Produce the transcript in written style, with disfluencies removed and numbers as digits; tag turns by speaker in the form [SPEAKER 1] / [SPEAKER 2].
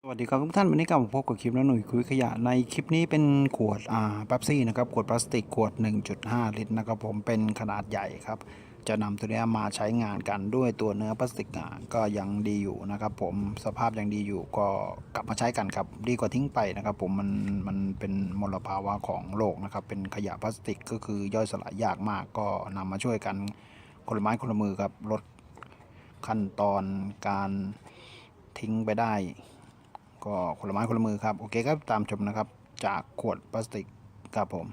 [SPEAKER 1] สวัสดีครับทุกท่านวันนี้กลับมาพบกับคลิปแล้วหนุ่ยคุยขยะในคลิปนี้เป็นขวดเป๊ปซี่นะครับขวดพลาสติกขวด 1.5 ลิตรนะครับผมเป็นขนาดใหญ่ครับจะนำตัวนี้มาใช้งานกันด้วยตัวเนื้อพลาสติกก็ยังดีอยู่นะครับผมสภาพยังดีอยู่ก็กลับมาใช้กันครับดีกว่าทิ้งไปนะครับผมมันเป็นมลภาวะของโลกนะครับเป็นขยะพลาสติกก็คือย่อยสลายยากมากก็นำมาช่วยกันคนละไม้คนละมือครับลดขั้นตอนการทิ้งไปได้ก็คนละไม้คนละมือครับโอเคครับตามชมนะครับจากขวดพลาสติกครับผม